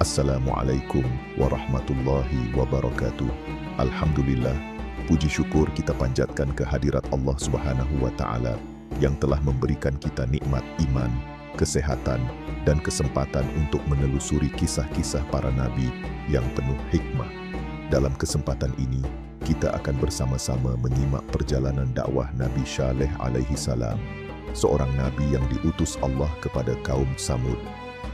Assalamualaikum warahmatullahi wabarakatuh. Alhamdulillah, puji syukur kita panjatkan kehadirat Allah Subhanahu wa Ta'ala yang telah memberikan kita nikmat iman, kesehatan, dan kesempatan untuk menelusuri kisah-kisah para nabi yang penuh hikmah. Dalam kesempatan ini, kita akan bersama-sama menyimak perjalanan dakwah Nabi Syaleh alaihi salam, seorang nabi yang diutus Allah kepada kaum Tsamud.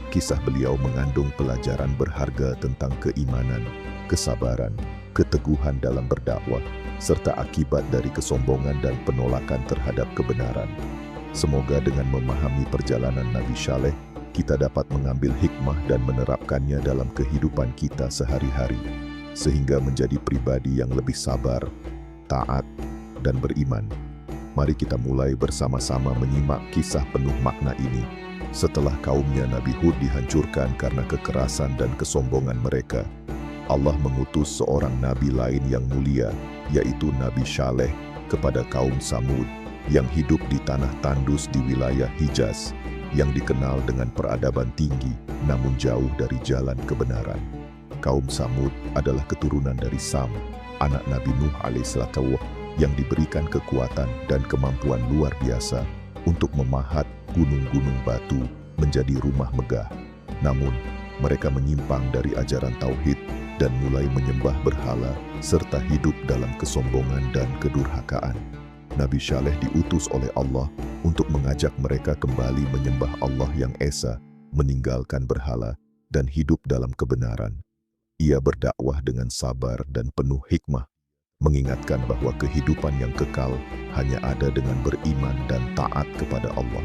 Kisah beliau mengandung pelajaran berharga tentang keimanan, kesabaran, keteguhan dalam berdakwah, serta akibat dari kesombongan dan penolakan terhadap kebenaran. Semoga dengan memahami perjalanan Nabi Syaleh, kita dapat mengambil hikmah dan menerapkannya dalam kehidupan kita sehari-hari, sehingga menjadi pribadi yang lebih sabar, taat, dan beriman. Mari kita mulai bersama-sama menyimak kisah penuh makna ini. Setelah kaumnya Nabi Hud dihancurkan karena kekerasan dan kesombongan mereka, Allah mengutus seorang nabi lain yang mulia, yaitu Nabi Syaleh, kepada kaum Tsamud yang hidup di tanah tandus di wilayah Hijaz, yang dikenal dengan peradaban tinggi namun jauh dari jalan kebenaran. Kaum Tsamud adalah keturunan dari Sam, anak Nabi Nuh alaihissalam, yang diberikan kekuatan dan kemampuan luar biasa untuk memahat gunung-gunung batu menjadi rumah megah. Namun, mereka menyimpang dari ajaran tauhid dan mulai menyembah berhala serta hidup dalam kesombongan dan kedurhakaan. Nabi Syaleh diutus oleh Allah untuk mengajak mereka kembali menyembah Allah yang esa, meninggalkan berhala, dan hidup dalam kebenaran. Ia berdakwah dengan sabar dan penuh hikmah, mengingatkan bahwa kehidupan yang kekal hanya ada dengan beriman dan taat kepada Allah.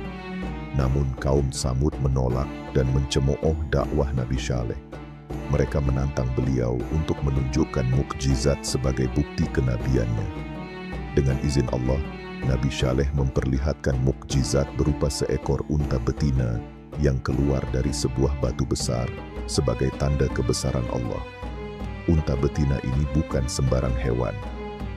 Namun kaum Tsamud menolak dan mencemooh dakwah Nabi Syaleh. Mereka menantang beliau untuk menunjukkan mukjizat sebagai bukti kenabiannya. Dengan izin Allah, Nabi Syaleh memperlihatkan mukjizat berupa seekor unta betina yang keluar dari sebuah batu besar sebagai tanda kebesaran Allah. Unta betina ini bukan sembarang hewan.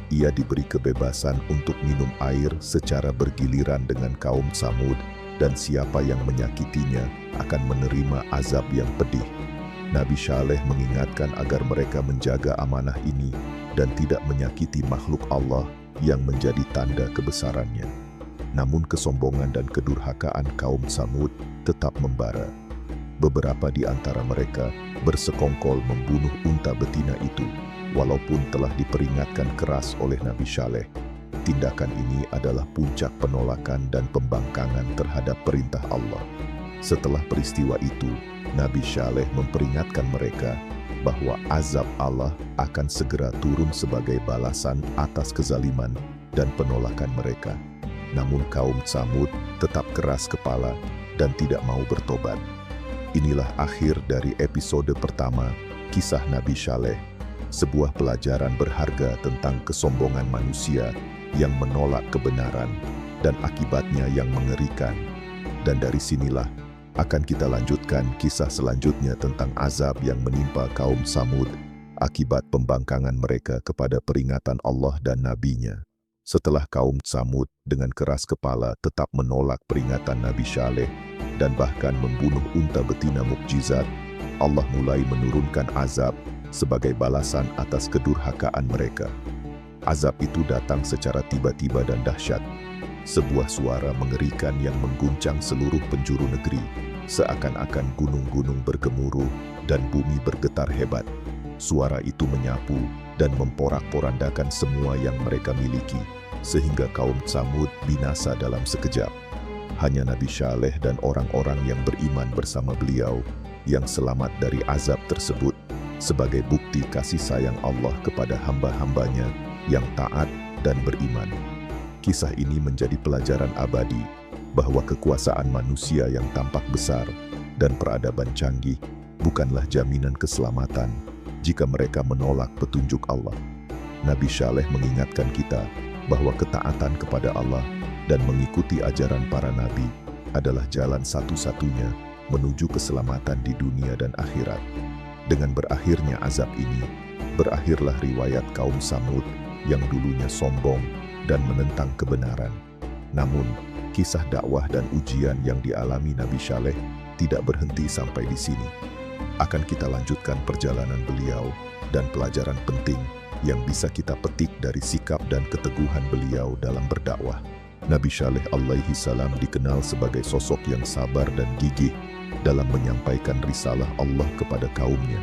Ia diberi kebebasan untuk minum air secara bergiliran dengan kaum Tsamud, dan siapa yang menyakitinya akan menerima azab yang pedih. Nabi Syaleh mengingatkan agar mereka menjaga amanah ini dan tidak menyakiti makhluk Allah yang menjadi tanda kebesarannya. Namun kesombongan dan kedurhakaan kaum Tsamud tetap membara. Beberapa di antara mereka bersekongkol membunuh unta betina itu, walaupun telah diperingatkan keras oleh Nabi Syaleh. Tindakan ini adalah puncak penolakan dan pembangkangan terhadap perintah Allah. Setelah peristiwa itu, Nabi Syaleh memperingatkan mereka bahwa azab Allah akan segera turun sebagai balasan atas kezaliman dan penolakan mereka. Namun kaum Tsamud tetap keras kepala dan tidak mau bertobat. Inilah akhir dari episode pertama, kisah Nabi Syaleh, sebuah pelajaran berharga tentang kesombongan manusia yang menolak kebenaran dan akibatnya yang mengerikan. Dan dari sinilah akan kita lanjutkan kisah selanjutnya tentang azab yang menimpa kaum Tsamud akibat pembangkangan mereka kepada peringatan Allah dan Nabi-Nya. Setelah kaum Tsamud dengan keras kepala tetap menolak peringatan Nabi Syaleh dan bahkan membunuh unta betina mukjizat, Allah mulai menurunkan azab sebagai balasan atas kedurhakaan mereka. Azab itu datang secara tiba-tiba dan dahsyat. Sebuah suara mengerikan yang mengguncang seluruh penjuru negeri, seakan-akan gunung-gunung bergemuruh dan bumi bergetar hebat. Suara itu menyapu dan memporak-porandakan semua yang mereka miliki, sehingga kaum Tsamud binasa dalam sekejap. Hanya Nabi Syaleh dan orang-orang yang beriman bersama beliau yang selamat dari azab tersebut sebagai bukti kasih sayang Allah kepada hamba-hambanya yang taat dan beriman. Kisah ini menjadi pelajaran abadi bahwa kekuasaan manusia yang tampak besar dan peradaban canggih bukanlah jaminan keselamatan jika mereka menolak petunjuk Allah. Nabi Syaleh mengingatkan kita bahwa ketaatan kepada Allah dan mengikuti ajaran para nabi adalah jalan satu-satunya menuju keselamatan di dunia dan akhirat. Dengan berakhirnya azab ini, berakhirlah riwayat kaum Tsamud yang dulunya sombong dan menentang kebenaran. Namun, kisah dakwah dan ujian yang dialami Nabi Syaleh tidak berhenti sampai di sini. akan kita lanjutkan perjalanan beliau dan pelajaran penting yang bisa kita petik dari sikap dan keteguhan beliau dalam berdakwah. Nabi Syaleh alaihi salam dikenal sebagai sosok yang sabar dan gigih dalam menyampaikan risalah Allah kepada kaumnya.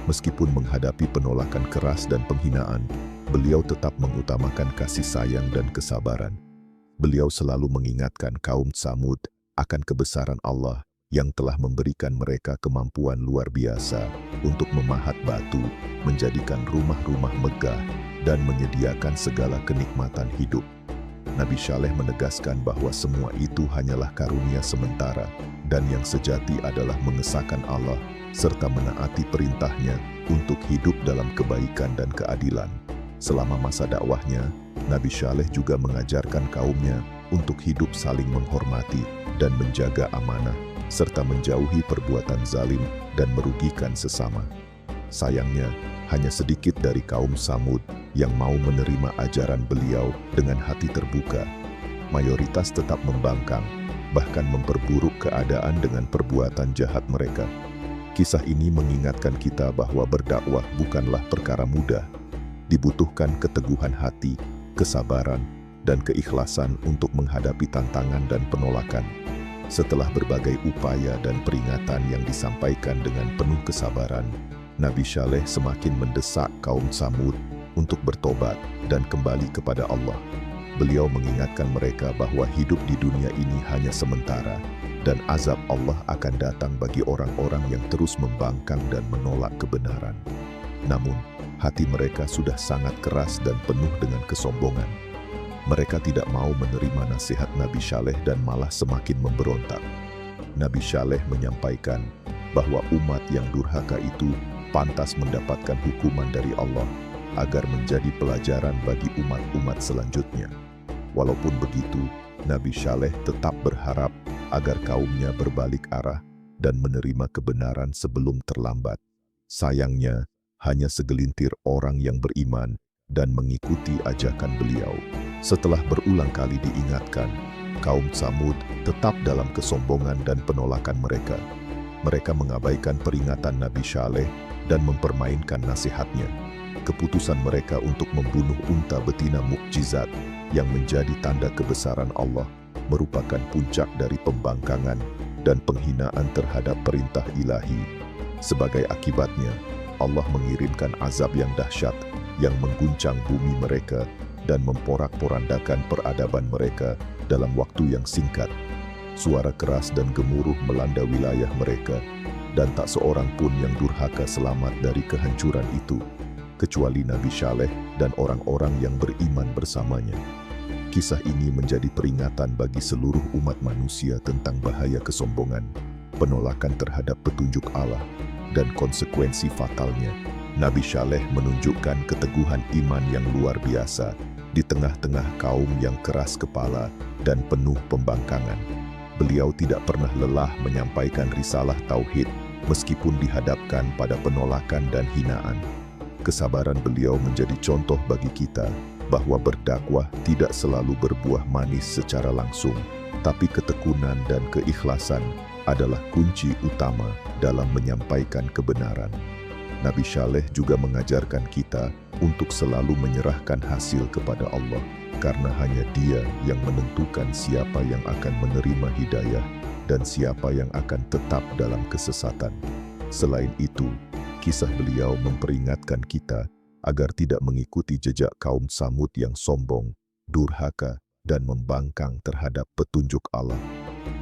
Meskipun menghadapi penolakan keras dan penghinaan, beliau tetap mengutamakan kasih sayang dan kesabaran. Beliau selalu mengingatkan kaum Tsamud akan kebesaran Allah yang telah memberikan mereka kemampuan luar biasa untuk memahat batu, menjadikan rumah-rumah megah, dan menyediakan segala kenikmatan hidup. Nabi Syaleh menegaskan bahwa semua itu hanyalah karunia sementara dan yang sejati adalah mengesahkan Allah serta menaati perintahnya untuk hidup dalam kebaikan dan keadilan. Selama masa dakwahnya, Nabi Syaleh juga mengajarkan kaumnya untuk hidup saling menghormati dan menjaga amanah, serta menjauhi perbuatan zalim dan merugikan sesama. Sayangnya, hanya sedikit dari kaum Tsamud yang mau menerima ajaran beliau dengan hati terbuka. Mayoritas tetap membangkang, bahkan memperburuk keadaan dengan perbuatan jahat mereka. Kisah ini mengingatkan kita bahwa berdakwah bukanlah perkara mudah. Dibutuhkan keteguhan hati, kesabaran, dan keikhlasan untuk menghadapi tantangan dan penolakan. Setelah berbagai upaya dan peringatan yang disampaikan dengan penuh kesabaran, Nabi Syaleh semakin mendesak kaum Tsamud untuk bertobat dan kembali kepada Allah. Beliau mengingatkan mereka bahwa hidup di dunia ini hanya sementara dan azab Allah akan datang bagi orang-orang yang terus membangkang dan menolak kebenaran. Namun, hati mereka sudah sangat keras dan penuh dengan kesombongan. Mereka tidak mau menerima nasihat Nabi Syaleh dan malah semakin memberontak. Nabi Syaleh menyampaikan bahwa umat yang durhaka itu pantas mendapatkan hukuman dari Allah agar menjadi pelajaran bagi umat-umat selanjutnya. Walaupun begitu, Nabi Syaleh tetap berharap agar kaumnya berbalik arah dan menerima kebenaran sebelum terlambat. Sayangnya, hanya segelintir orang yang beriman dan mengikuti ajakan beliau. Setelah berulang kali diingatkan, kaum Tsamud tetap dalam kesombongan dan penolakan mereka. Mereka mengabaikan peringatan Nabi Syaleh dan mempermainkan nasihatnya. Keputusan mereka untuk membunuh unta betina mukjizat yang menjadi tanda kebesaran Allah merupakan puncak dari pembangkangan dan penghinaan terhadap perintah ilahi. Sebagai akibatnya, Allah mengirimkan azab yang dahsyat yang mengguncang bumi mereka dan memporak-porandakan peradaban mereka dalam waktu yang singkat. Suara keras dan gemuruh melanda wilayah mereka, dan tak seorang pun yang durhaka selamat dari kehancuran itu, kecuali Nabi Syaleh dan orang-orang yang beriman bersamanya. Kisah ini menjadi peringatan bagi seluruh umat manusia tentang bahaya kesombongan, penolakan terhadap petunjuk Allah, dan konsekuensi fatalnya. Nabi Syaleh menunjukkan keteguhan iman yang luar biasa di tengah-tengah kaum yang keras kepala dan penuh pembangkangan. Beliau tidak pernah lelah menyampaikan risalah tauhid meskipun dihadapkan pada penolakan dan hinaan. Kesabaran beliau menjadi contoh bagi kita bahwa berdakwah tidak selalu berbuah manis secara langsung, tapi ketekunan dan keikhlasan adalah kunci utama dalam menyampaikan kebenaran. Nabi Syaleh juga mengajarkan kita untuk selalu menyerahkan hasil kepada Allah, karena hanya Dia yang menentukan siapa yang akan menerima hidayah dan siapa yang akan tetap dalam kesesatan. Selain itu, kisah beliau memperingatkan kita agar tidak mengikuti jejak kaum Tsamud yang sombong, durhaka, dan membangkang terhadap petunjuk Allah.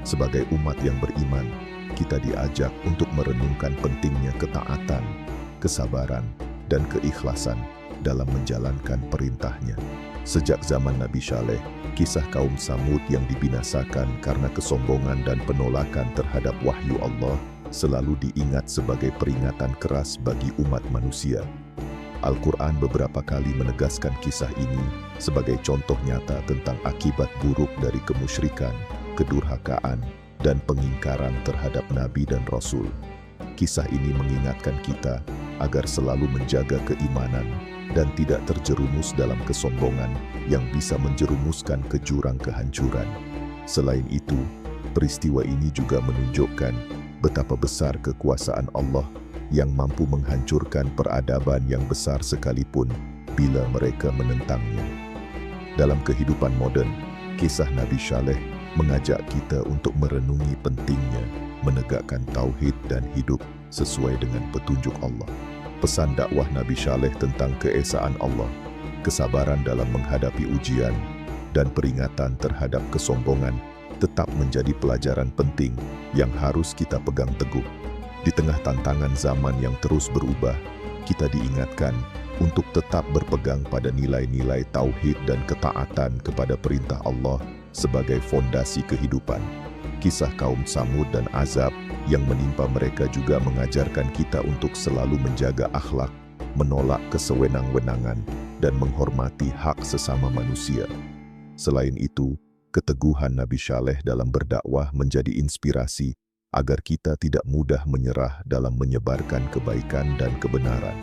Sebagai umat yang beriman, kita diajak untuk merenungkan pentingnya ketaatan, kesabaran, dan keikhlasan dalam menjalankan perintahnya. Sejak zaman Nabi Syaleh, kisah kaum Tsamud yang dibinasakan karena kesombongan dan penolakan terhadap wahyu Allah selalu diingat sebagai peringatan keras bagi umat manusia. Al-Quran beberapa kali menegaskan kisah ini sebagai contoh nyata tentang akibat buruk dari kemusyrikan, kedurhakaan, dan pengingkaran terhadap Nabi dan Rasul. Kisah ini mengingatkan kita agar selalu menjaga keimanan dan tidak terjerumus dalam kesombongan yang bisa menjerumuskan ke jurang kehancuran. Selain itu, peristiwa ini juga menunjukkan betapa besar kekuasaan Allah yang mampu menghancurkan peradaban yang besar sekalipun bila mereka menentangnya. Dalam kehidupan moden, kisah Nabi Saleh mengajak kita untuk merenungi pentingnya menegakkan tauhid dan hidup sesuai dengan petunjuk Allah. Pesan dakwah Nabi Saleh tentang keesaan Allah, kesabaran dalam menghadapi ujian, dan peringatan terhadap kesombongan tetap menjadi pelajaran penting yang harus kita pegang teguh. Di tengah tantangan zaman yang terus berubah, kita diingatkan untuk tetap berpegang pada nilai-nilai tauhid dan ketaatan kepada perintah Allah sebagai fondasi kehidupan. Kisah kaum Tsamud dan azab yang menimpa mereka juga mengajarkan kita untuk selalu menjaga akhlak, menolak kesewenang-wenangan, dan menghormati hak sesama manusia. Selain itu, keteguhan Nabi Saleh dalam berdakwah menjadi inspirasi agar kita tidak mudah menyerah dalam menyebarkan kebaikan dan kebenaran.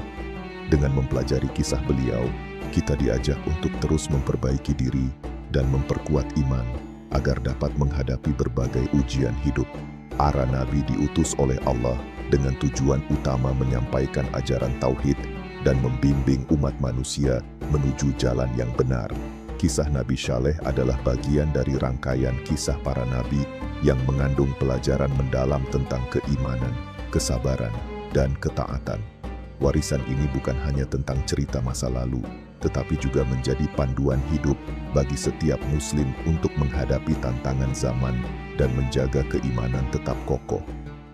Dengan mempelajari kisah beliau, kita diajak untuk terus memperbaiki diri dan memperkuat iman agar dapat menghadapi berbagai ujian hidup. Para nabi diutus oleh Allah dengan tujuan utama menyampaikan ajaran tauhid dan membimbing umat manusia menuju jalan yang benar. Kisah Nabi Saleh adalah bagian dari rangkaian kisah para nabi yang mengandung pelajaran mendalam tentang keimanan, kesabaran, dan ketaatan. Warisan ini bukan hanya tentang cerita masa lalu, tetapi juga menjadi panduan hidup bagi setiap muslim untuk menghadapi tantangan zaman dan menjaga keimanan tetap kokoh.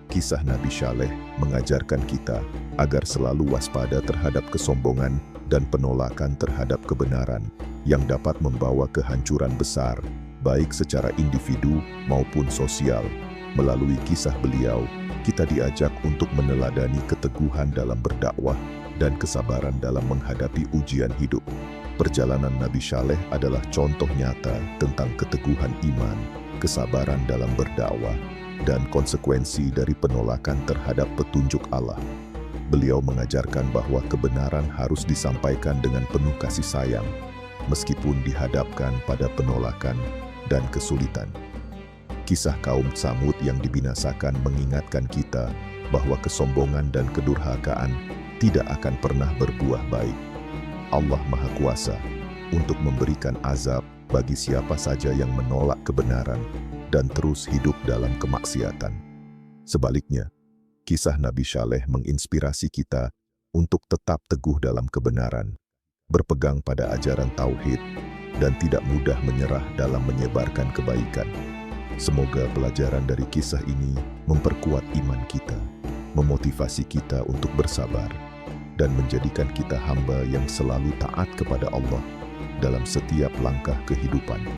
Kisah Nabi Saleh mengajarkan kita agar selalu waspada terhadap kesombongan dan penolakan terhadap kebenaran yang dapat membawa kehancuran besar, baik secara individu maupun sosial. Melalui kisah beliau, kita diajak untuk meneladani keteguhan dalam berdakwah dan kesabaran dalam menghadapi ujian hidup. Perjalanan Nabi Saleh adalah contoh nyata tentang keteguhan iman, kesabaran dalam berdakwah, dan konsekuensi dari penolakan terhadap petunjuk Allah. Beliau mengajarkan bahwa kebenaran harus disampaikan dengan penuh kasih sayang, meskipun dihadapkan pada penolakan dan kesulitan. Kisah kaum Tsamud yang dibinasakan mengingatkan kita bahwa kesombongan dan kedurhakaan tidak akan pernah berbuah baik. Allah Maha Kuasa untuk memberikan azab bagi siapa saja yang menolak kebenaran dan terus hidup dalam kemaksiatan. Sebaliknya, kisah Nabi Saleh menginspirasi kita untuk tetap teguh dalam kebenaran, berpegang pada ajaran tauhid, dan tidak mudah menyerah dalam menyebarkan kebaikan. Semoga pelajaran dari kisah ini memperkuat iman kita, memotivasi kita untuk bersabar, dan menjadikan kita hamba yang selalu taat kepada Allah dalam setiap langkah kehidupan.